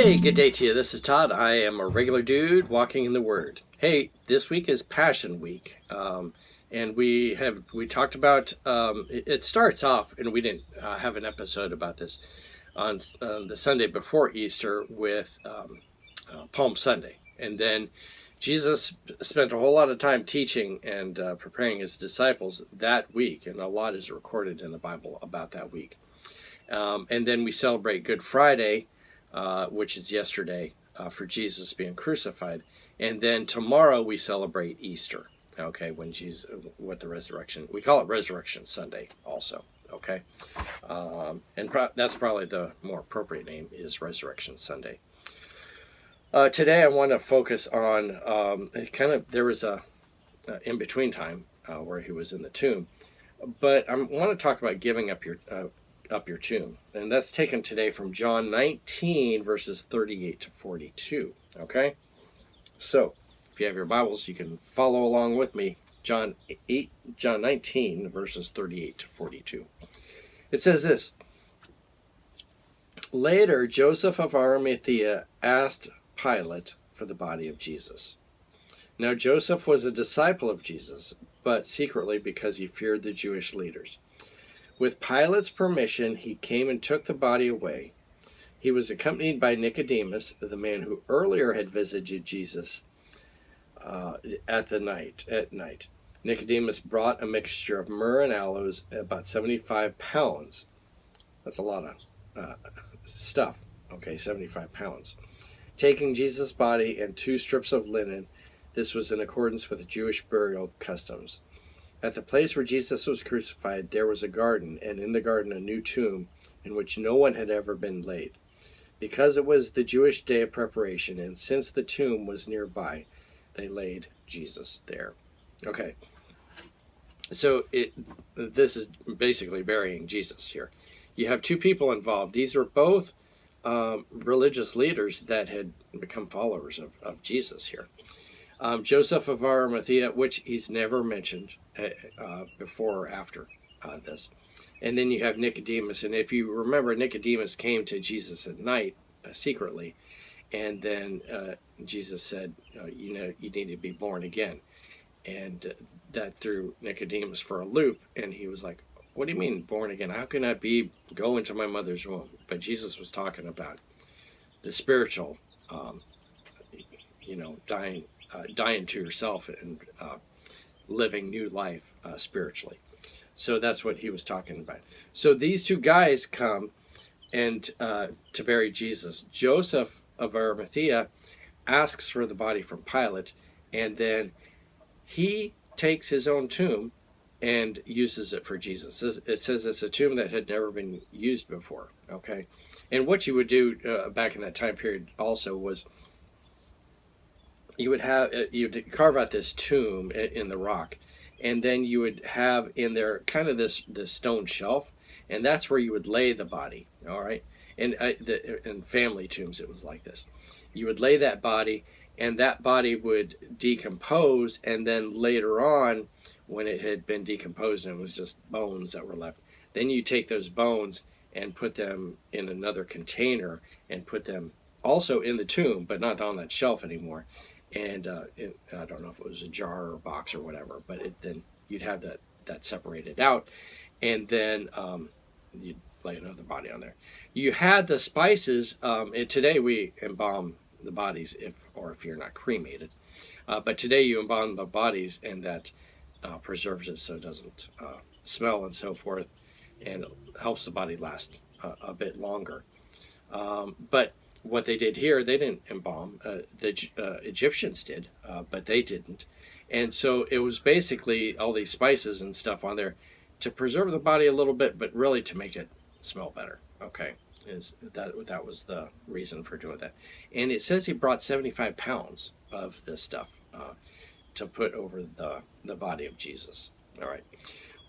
Hey, good day to you. This is Todd. I am a regular dude walking in the Word. Hey, this week is Passion Week, and we talked about. It starts off, and we didn't have an episode about this on the Sunday before Easter with Palm Sunday, and then Jesus spent a whole lot of time teaching and preparing his disciples that week, and a lot is recorded in the Bible about that week. And then we celebrate Good Friday, which is yesterday, for Jesus being crucified. And then tomorrow we celebrate Easter, okay, when Jesus, with the resurrection. We call it Resurrection Sunday also, okay? That's probably the more appropriate name, is Resurrection Sunday. Today I want to focus on, there was a in-between time where he was in the tomb. But I want to talk about giving up your tomb. And that's taken today from John 19, verses 38 to 42. Okay? So, if you have your Bibles, you can follow along with me. John 19, verses 38 to 42. It says this: Later, Joseph of Arimathea asked Pilate for the body of Jesus. Now, Joseph was a disciple of Jesus, but secretly because he feared the Jewish leaders. With Pilate's permission, he came and took the body away. He was accompanied by Nicodemus, the man who earlier had visited Jesus at night. Nicodemus brought a mixture of myrrh and aloes, about 75 pounds. That's a lot of stuff. Okay, 75 pounds. Taking Jesus' body and 2 strips of linen, this was in accordance with Jewish burial customs. At the place where Jesus was crucified, there was a garden, and in the garden a new tomb, in which no one had ever been laid. Because it was the Jewish day of preparation, and since the tomb was nearby, they laid Jesus there. Okay, so this is basically burying Jesus here. You have 2 people involved. These were both religious leaders that had become followers of Jesus here. Joseph of Arimathea, which he's never mentioned before or after this. And then you have Nicodemus. And if you remember, Nicodemus came to Jesus at night secretly. And then Jesus said, you need to be born again. And that threw Nicodemus for a loop. And he was like, what do you mean born again? How can I go into my mother's womb? But Jesus was talking about the spiritual, dying to yourself and living new life spiritually. So that's what he was talking about. So these 2 guys come and to bury Jesus. Joseph of Arimathea asks for the body from Pilate, and then he takes his own tomb and uses it for Jesus. It says it's a tomb that had never been used before. Okay, and what you would do back in that time period also was you'd carve out this tomb in the rock, and then you would have in there kind of this stone shelf, and that's where you would lay the body. All right, and in family tombs it was like this. You would lay that body, and that body would decompose, and then later on, when it had been decomposed and it was just bones that were left, then you take those bones and put them in another container and put them also in the tomb, but not on that shelf anymore. And I don't know if it was a jar or a box or whatever, but then you'd have that separated out, and then you'd lay another body on there. You had the spices, and today we embalm the bodies if you're not cremated, but today you embalm the bodies, and that preserves it so it doesn't smell and so forth, and it helps the body last a bit longer. But what they did here, they didn't embalm. The Egyptians did, but they didn't. And so it was basically all these spices and stuff on there to preserve the body a little bit, but really to make it smell better. Okay, that was the reason for doing that. And it says he brought 75 pounds of this stuff to put over the body of Jesus. All right.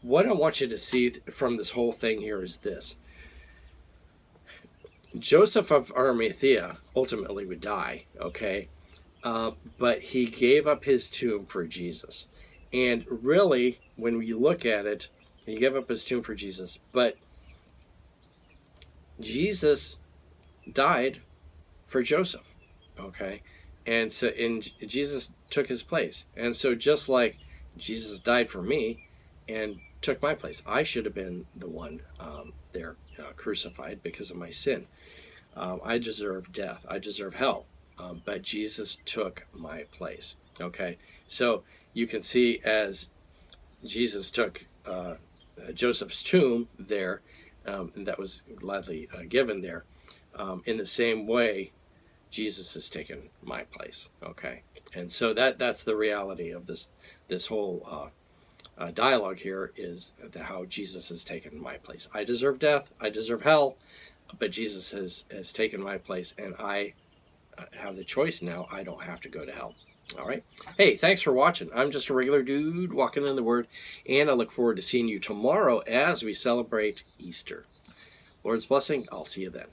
What I want you to see from this whole thing here is this. Joseph of Arimathea ultimately would die, okay? But he gave up his tomb for Jesus. And really, when you look at it, he gave up his tomb for Jesus, but Jesus died for Joseph. Okay, and so Jesus took his place, and so just like Jesus died for me and took my place, I should have been the one there crucified because of my sin. I deserve death. I deserve hell. But Jesus took my place. Okay, so you can see as Jesus took Joseph's tomb there, and that was gladly given there. In the same way, Jesus has taken my place. Okay, and so that's the reality of this whole dialogue here, is how Jesus has taken my place. I deserve death. I deserve hell, but Jesus has taken my place, and I have the choice now. I don't have to go to hell. All right. Hey, thanks for watching. I'm just a regular dude walking in the Word, and I look forward to seeing you tomorrow as we celebrate Easter. Lord's blessing. I'll see you then.